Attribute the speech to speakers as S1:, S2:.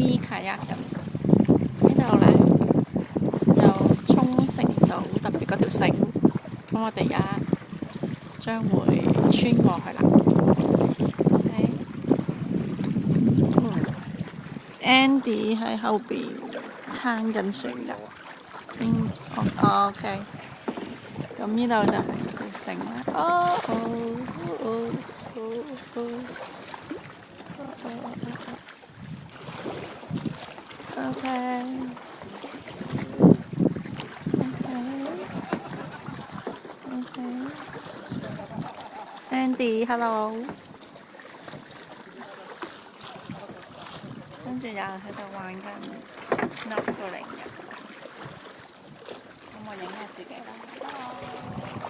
S1: mini kayaking。呢度咧有沖繩島特別嗰條繩，咁我哋而家將會穿過去啦。Andy 喺後邊撐緊船㗎。OK。咁呢度就係條繩啦。OK。Andy，hello。跟住有人喺度玩緊 snorkeling 嘅，咁我影下自己啦。